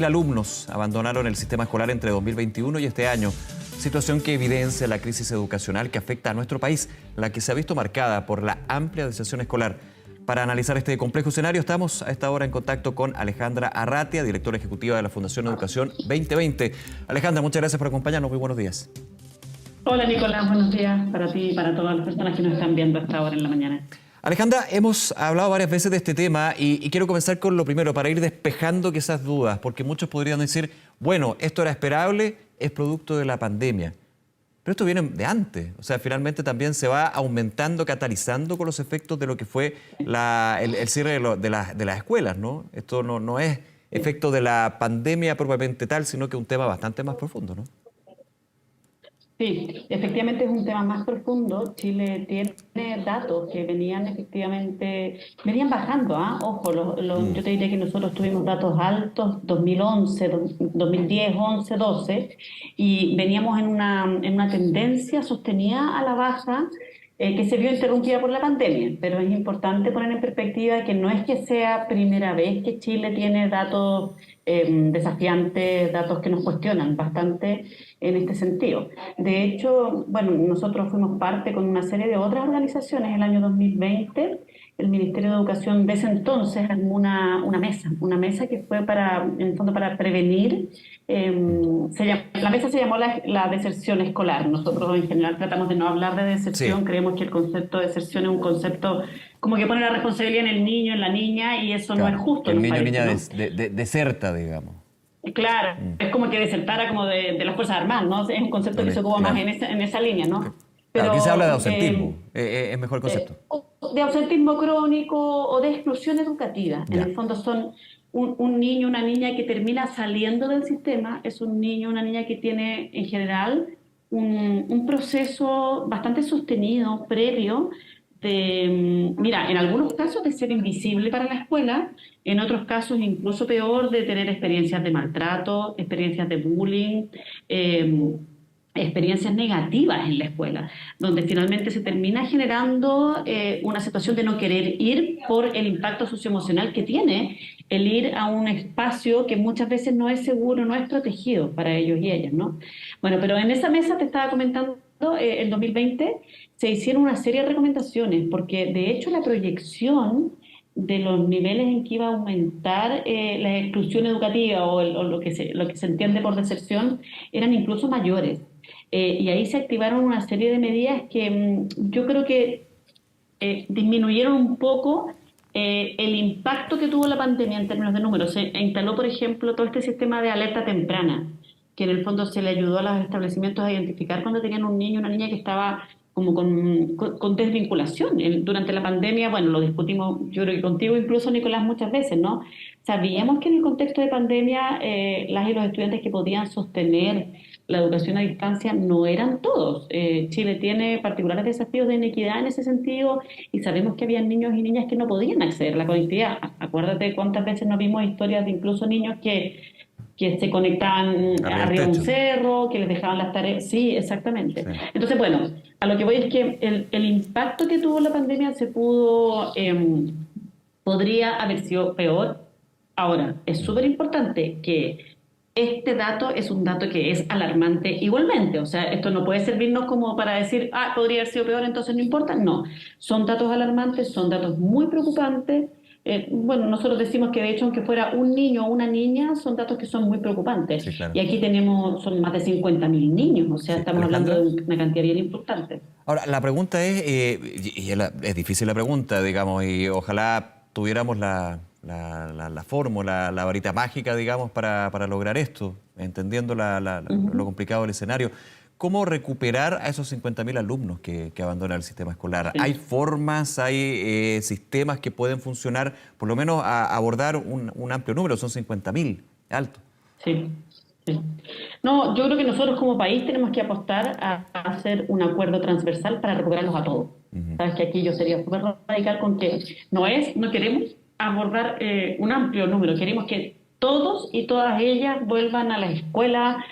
alumnos abandonaron el sistema escolar entre 2021 y este año, situación que evidencia la crisis educacional que afecta a nuestro país, la que se ha visto marcada por la amplia deserción escolar. Para analizar este complejo escenario estamos a esta hora en contacto con Alejandra Arratia, directora ejecutiva de la Fundación Educación 2020. Alejandra, muchas gracias por acompañarnos, muy buenos días. Hola Nicolás, buenos días para ti y para todas las personas que nos están viendo a esta hora en la mañana. Alejandra, hemos hablado varias veces de este tema y quiero comenzar con lo primero, para ir despejando esas dudas, porque muchos podrían decir, bueno, esto era esperable, es producto de la pandemia. Pero esto viene de antes, o sea, finalmente también se va aumentando, catalizando con los efectos de lo que fue el cierre de las escuelas, ¿no? Esto no es efecto de la pandemia propiamente tal, sino que es un tema bastante más profundo, ¿no? Sí, efectivamente es un tema más profundo. Chile tiene datos que venían bajando, ¿ah? Ojo, yo te diría que nosotros tuvimos datos altos 2011, 2010, 11, 12 y veníamos en una tendencia sostenida a la baja que se vio interrumpida por la pandemia, pero es importante poner en perspectiva que no es que sea primera vez que Chile tiene datos desafiantes, datos que nos cuestionan bastante en este sentido. De hecho, bueno, nosotros fuimos parte con una serie de otras organizaciones el año 2020. El Ministerio de Educación de ese entonces armó una mesa que fue en el fondo para prevenir. La mesa se llamó la deserción escolar. Nosotros en general tratamos de no hablar de deserción, sí. Creemos que el concepto de deserción es un concepto como que pone la responsabilidad en el niño, en la niña, y eso claro, no es justo. El niño o niña deserta, digamos. Claro, es como que desertara como de las Fuerzas Armadas, ¿no? Es un concepto que se ocupa más en esa línea, ¿no? Pero aquí se habla de ausentismo, es mejor el concepto. De ausentismo crónico o de exclusión educativa. En el fondo son un niño, una niña que termina saliendo del sistema, es un niño, una niña que tiene en general un proceso bastante sostenido, previo, en algunos casos de ser invisible para la escuela, en otros casos incluso peor, de tener experiencias de maltrato, experiencias de bullying, experiencias negativas en la escuela, donde finalmente se termina generando una situación de no querer ir por el impacto socioemocional que tiene el ir a un espacio que muchas veces no es seguro, no es protegido para ellos y ellas, ¿no? Bueno, pero en esa mesa te estaba comentando, el 2020 se hicieron una serie de recomendaciones, porque de hecho la proyección de los niveles en que iba a aumentar la exclusión educativa o lo que se entiende por deserción eran incluso mayores. Y ahí se activaron una serie de medidas que yo creo que disminuyeron un poco el impacto que tuvo la pandemia en términos de números. Se instaló, por ejemplo, todo este sistema de alerta temprana, que en el fondo se le ayudó a los establecimientos a identificar cuando tenían un niño o una niña que estaba como con desvinculación. Durante la pandemia, bueno, lo discutimos yo creo que contigo incluso, Nicolás, muchas veces, ¿no? Sabíamos que en el contexto de pandemia las y los estudiantes que podían sostener la educación a distancia no eran todos. Chile tiene particulares desafíos de inequidad en ese sentido y sabemos que había niños y niñas que no podían acceder a la conectividad. Acuérdate cuántas veces nos vimos historias de incluso niños que se conectaban arriba de un cerro, que les dejaban las tareas. Sí, exactamente. Sí. Entonces, bueno, a lo que voy es que el impacto que tuvo la pandemia podría haber sido peor. Ahora, es súper importante que este dato es un dato que es alarmante igualmente. O sea, esto no puede servirnos como para decir, podría haber sido peor, entonces no importa. No, son datos alarmantes, son datos muy preocupantes. Bueno, nosotros decimos que de hecho, aunque fuera un niño o una niña, son datos que son muy preocupantes. Sí, claro. Y aquí son más de 50.000 niños, o sea, sí, estamos hablando de una cantidad bien importante. Ahora, la pregunta es, es difícil la pregunta, digamos, y ojalá tuviéramos la fórmula, la varita mágica, digamos, para lograr esto, entendiendo lo complicado del escenario. ¿Cómo recuperar a esos 50.000 alumnos que abandonan el sistema escolar? Sí. ¿Hay formas, hay sistemas que pueden funcionar, por lo menos a abordar un amplio número? Son 50.000, alto. Sí, sí. No, yo creo que nosotros como país tenemos que apostar a hacer un acuerdo transversal para recuperarlos a todos. Sabes que aquí yo sería súper radical con que no queremos abordar un amplio número, queremos que todos y todas ellas vuelvan a la escuela,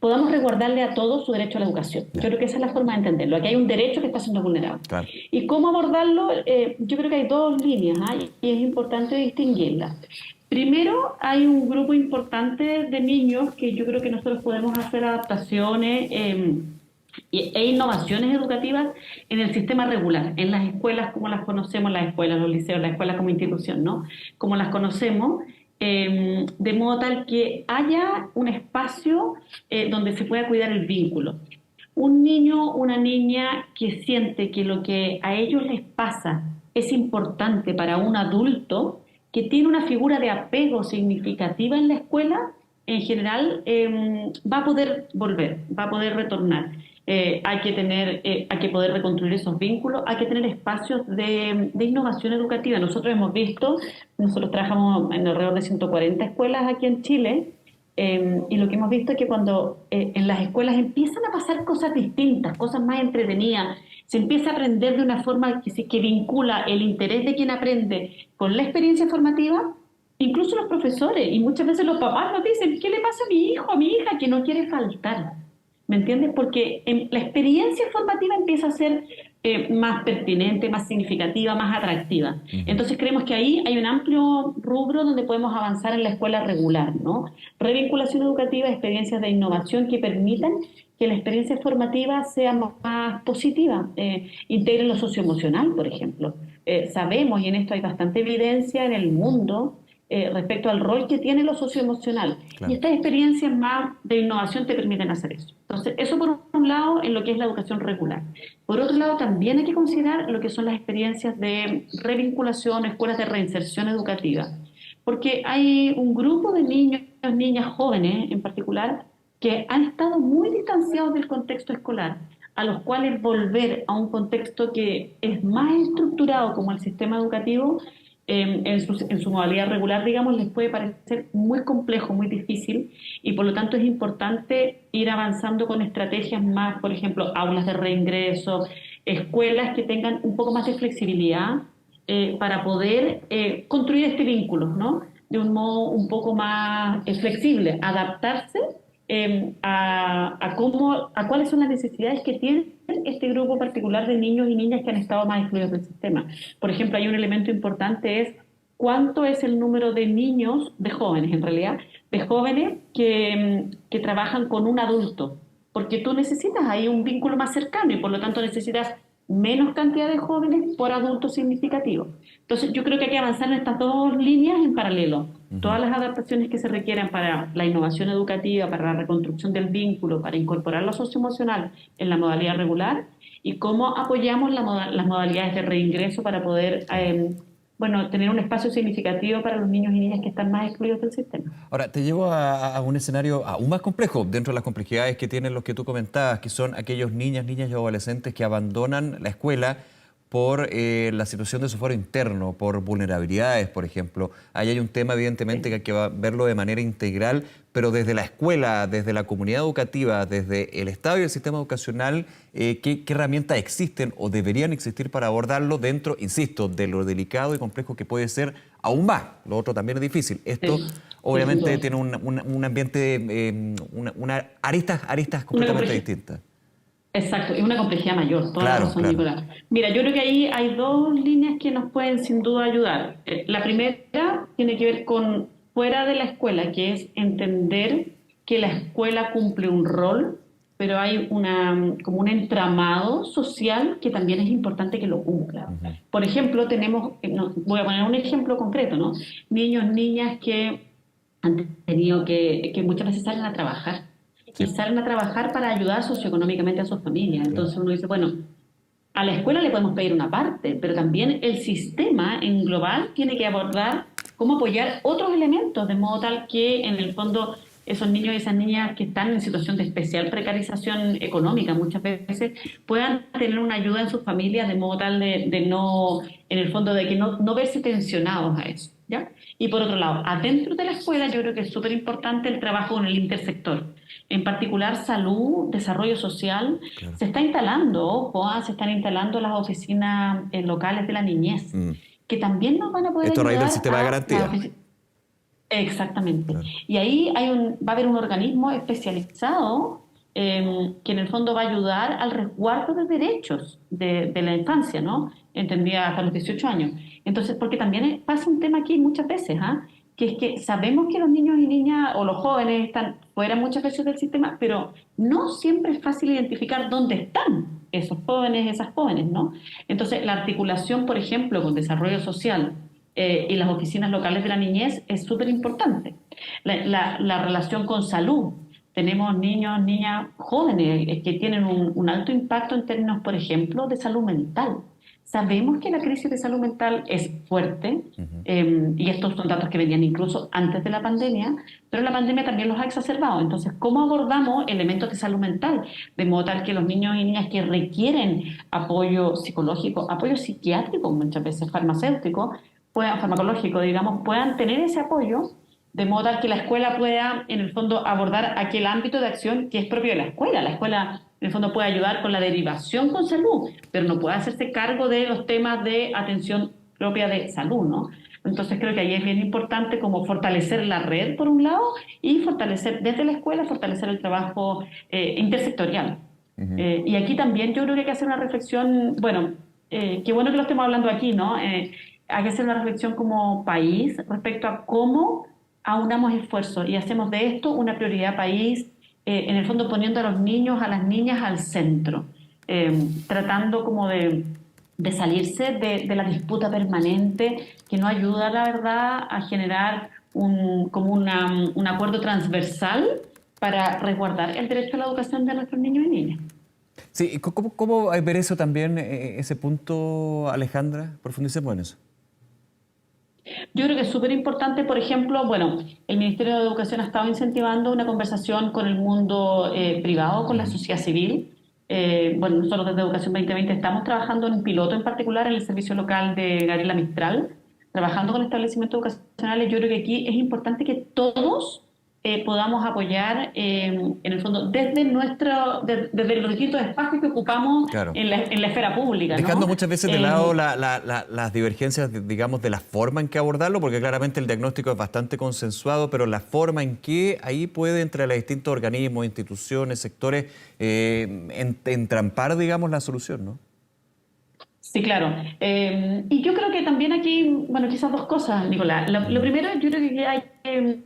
podamos resguardarle a todos su derecho a la educación. Yo creo que esa es la forma de entenderlo. Aquí hay un derecho que está siendo vulnerado. Claro. ¿Y cómo abordarlo? Yo creo que hay dos líneas, y es importante distinguirlas. Primero, hay un grupo importante de niños que yo creo que nosotros podemos hacer adaptaciones e innovaciones educativas en el sistema regular, en las escuelas como las conocemos, las escuelas, los liceos, la escuela como institución, ¿no? Como las conocemos, de modo tal que haya un espacio donde se pueda cuidar el vínculo. Un niño, una niña que siente que lo que a ellos les pasa es importante para un adulto, que tiene una figura de apego significativa en la escuela, en general va a poder volver, va a poder retornar. Hay que poder reconstruir esos vínculos, hay que tener espacios de innovación educativa. Nosotros hemos visto, nosotros trabajamos en alrededor de 140 escuelas aquí en Chile, y lo que hemos visto es que cuando en las escuelas empiezan a pasar cosas distintas, cosas más entretenidas, se empieza a aprender de una forma que vincula el interés de quien aprende con la experiencia formativa, incluso los profesores y muchas veces los papás nos dicen, ¿qué le pasa a mi hijo, a mi hija que no quiere faltar? ¿Me entiendes? Porque la experiencia formativa empieza a ser más pertinente, más significativa, más atractiva. Entonces creemos que ahí hay un amplio rubro donde podemos avanzar en la escuela regular, ¿no? Revinculación educativa, experiencias de innovación que permitan que la experiencia formativa sea más positiva. Integren lo socioemocional, por ejemplo. Sabemos, y en esto hay bastante evidencia en el mundo, respecto al rol que tiene lo socioemocional. Claro. Y estas experiencias más de innovación te permiten hacer eso. Entonces, eso por un lado en lo que es la educación regular. Por otro lado, también hay que considerar lo que son las experiencias de revinculación, escuelas de reinserción educativa. Porque hay un grupo de niños, niñas jóvenes en particular, que han estado muy distanciados del contexto escolar, a los cuales volver a un contexto que es más estructurado como el sistema educativo, en su modalidad regular, digamos, les puede parecer muy complejo, muy difícil, y por lo tanto es importante ir avanzando con estrategias más, por ejemplo, aulas de reingreso, escuelas que tengan un poco más de flexibilidad para poder construir este vínculo, ¿no? De un modo un poco más flexible, adaptarse a cuáles son las necesidades que tiene este grupo particular de niños y niñas que han estado más excluidos del sistema. Por ejemplo, hay un elemento importante, es cuánto es el número de niños, de jóvenes en realidad, de jóvenes que trabajan con un adulto, porque tú necesitas ahí un vínculo más cercano y por lo tanto necesitas menos cantidad de jóvenes por adulto significativo. Entonces yo creo que hay que avanzar en estas dos líneas en paralelo. Todas las adaptaciones que se requieran para la innovación educativa, para la reconstrucción del vínculo, para incorporar lo socioemocional en la modalidad regular, y cómo apoyamos las modalidades de reingreso para poder tener un espacio significativo para los niños y niñas que están más excluidos del sistema. Ahora, te llevo a un escenario aún más complejo dentro de las complejidades que tienen los que tú comentabas, que son aquellos niñas y adolescentes que abandonan la escuela por la situación de su fuero interno, por vulnerabilidades, por ejemplo. Ahí hay un tema, evidentemente, que hay que verlo de manera integral, pero desde la escuela, desde la comunidad educativa, desde el Estado y el sistema educacional, ¿qué herramientas existen o deberían existir para abordarlo dentro, insisto, de lo delicado y complejo que puede ser aún más? Lo otro también es difícil. Esto, obviamente, tiene un ambiente, aristas completamente distintas. Exacto, es una complejidad mayor, toda Claro, la razón, claro. Nicolás. Mira, yo creo que ahí hay dos líneas que nos pueden sin duda ayudar. La primera tiene que ver con fuera de la escuela, que es entender que la escuela cumple un rol, pero hay como un entramado social que también es importante que lo cumpla. Por ejemplo, voy a poner un ejemplo concreto, ¿no? Niños, niñas que han tenido que muchas veces salen a trabajar. Y salen a trabajar para ayudar socioeconómicamente a sus familias. Entonces uno dice, bueno, a la escuela le podemos pedir una parte, pero también el sistema en global tiene que abordar cómo apoyar otros elementos, de modo tal que en el fondo esos niños y esas niñas que están en situación de especial precarización económica muchas veces puedan tener una ayuda en sus familias, de modo tal de no, en el fondo, de que no verse tensionados a eso, ¿ya? Y por otro lado, adentro de la escuela yo creo que es súper importante el trabajo con el intersector. En particular, salud, desarrollo social. Claro. Se está instalando, ojo, se están instalando las oficinas locales de la niñez, que también nos van a poder ayudar. Esto a raíz del sistema de garantía. Exactamente. Claro. Y ahí va a haber un organismo especializado que en el fondo va a ayudar al resguardo de derechos de la infancia, ¿no? Entendida hasta los 18 años. Entonces, porque también pasa un tema aquí muchas veces, que es que sabemos que los niños y niñas o los jóvenes están fuera muchas veces del sistema, pero no siempre es fácil identificar dónde están esos jóvenes, esas jóvenes, ¿no? Entonces, la articulación, por ejemplo, con desarrollo social y las oficinas locales de la niñez es súper importante. La relación con salud. Tenemos niños, niñas jóvenes que tienen un alto impacto en términos, por ejemplo, de salud mental. Sabemos que la crisis de salud mental es fuerte, y estos son datos que venían incluso antes de la pandemia, pero la pandemia también los ha exacerbado. Entonces, ¿cómo abordamos elementos de salud mental? De modo tal que los niños y niñas que requieren apoyo psicológico, apoyo psiquiátrico, muchas veces farmacéutico, farmacológico, digamos, puedan tener ese apoyo, de modo tal que la escuela pueda, en el fondo, abordar aquel ámbito de acción que es propio de la escuela. La escuela, en el fondo, puede ayudar con la derivación con salud, pero no puede hacerse cargo de los temas de atención propia de salud, ¿no? Entonces creo que ahí es bien importante como fortalecer la red, por un lado, y fortalecer desde la escuela, fortalecer el trabajo intersectorial. Y aquí también yo creo que hay que hacer una reflexión, bueno, qué bueno que lo estemos hablando aquí, ¿no? Hay que hacer una reflexión como país respecto a cómo aunamos esfuerzos y hacemos de esto una prioridad país, en el fondo poniendo a los niños, a las niñas al centro, tratando como de salirse de la disputa permanente que no ayuda, la verdad, a generar un acuerdo transversal para resguardar el derecho a la educación de nuestros niños y niñas. Sí, ¿cómo ver eso también, ese punto, Alejandra? Profundicemos en eso. Yo creo que es súper importante, por ejemplo, bueno, el Ministerio de Educación ha estado incentivando una conversación con el mundo privado, con la sociedad civil. Bueno, nosotros desde Educación 2020 estamos trabajando en un piloto en particular en el servicio local de Gabriela Mistral, trabajando con establecimientos educacionales. Yo creo que aquí es importante que todos podamos apoyar, en el fondo, desde los distintos espacios que ocupamos Claro. en la esfera pública, Dejando ¿no? muchas veces de lado las divergencias, digamos, de la forma en que abordarlo, porque claramente el diagnóstico es bastante consensuado, pero la forma en que ahí puede, entre los distintos organismos, instituciones, sectores, entrampar, digamos, la solución, ¿no? Sí, claro. Y yo creo que también aquí, bueno, quizás dos cosas, Nicolás. Lo primero, yo creo que hay que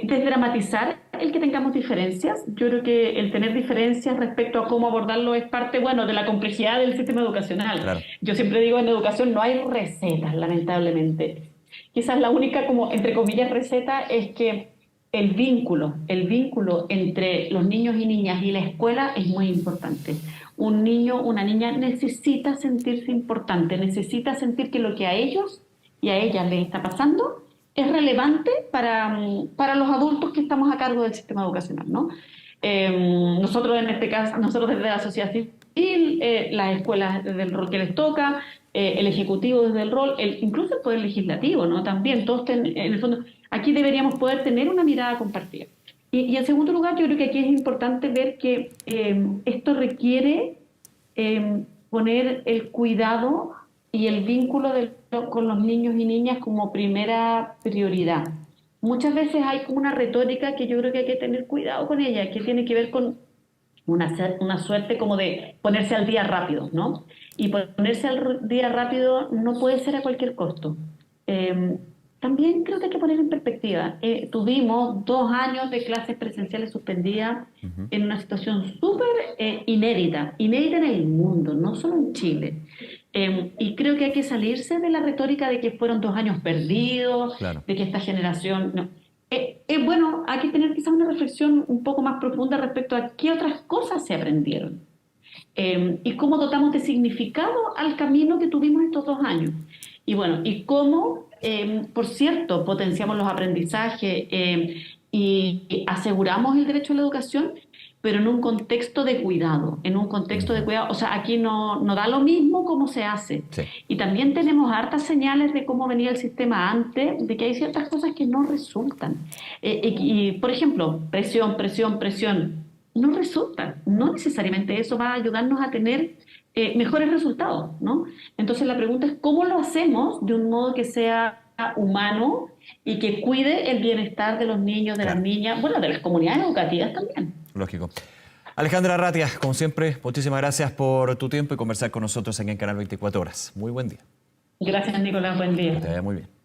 desdramatizar el que tengamos diferencias. Yo creo que el tener diferencias respecto a cómo abordarlo es parte, bueno, de la complejidad del sistema educacional. Claro. Yo siempre digo, en educación no hay recetas, lamentablemente. Quizás la única, como, entre comillas, receta es que el vínculo entre los niños y niñas y la escuela es muy importante. Un niño, una niña necesita sentirse importante, necesita sentir que lo que a ellos y a ellas les está pasando es relevante para los adultos que estamos a cargo del sistema educacional, ¿no? Nosotros en este caso, nosotros desde la sociedad civil, las escuelas desde el rol que les toca, el ejecutivo desde el rol, incluso el poder legislativo, ¿no? También, todos en el fondo, aquí deberíamos poder tener una mirada compartida. Y en segundo lugar, yo creo que aquí es importante ver que esto requiere poner el cuidado y el vínculo con los niños y niñas como primera prioridad. Muchas veces hay como una retórica que yo creo que hay que tener cuidado con ella, que tiene que ver con una suerte como de ponerse al día rápido, ¿no? Y ponerse al día rápido no puede ser a cualquier costo. También creo que hay que poner en perspectiva. Tuvimos 2 años de clases presenciales suspendidas en una situación súper inédita en el mundo, no solo en Chile. Y creo que hay que salirse de la retórica de que fueron 2 años perdidos, Claro. de que esta generación... No. Bueno, hay que tener quizás una reflexión un poco más profunda respecto a qué otras cosas se aprendieron. Y cómo dotamos de significado al camino que tuvimos estos 2 años. Y bueno, y cómo, por cierto, potenciamos los aprendizajes y aseguramos el derecho a la educación, pero en un contexto de cuidado, o sea, aquí no da lo mismo cómo se hace. Sí. Y también tenemos hartas señales de cómo venía el sistema antes, de que hay ciertas cosas que no resultan. Y, por ejemplo, presión, no resulta. No necesariamente eso va a ayudarnos a tener mejores resultados, ¿no? Entonces la pregunta es cómo lo hacemos de un modo que sea humano y que cuide el bienestar de los niños, de las Claro. niñas, bueno, de las comunidades educativas también. Lógico. Alejandra Arratia, como siempre, muchísimas gracias por tu tiempo y conversar con nosotros aquí en Canal 24 Horas. Muy buen día. Gracias, Nicolás. Buen día. Que te vaya muy bien.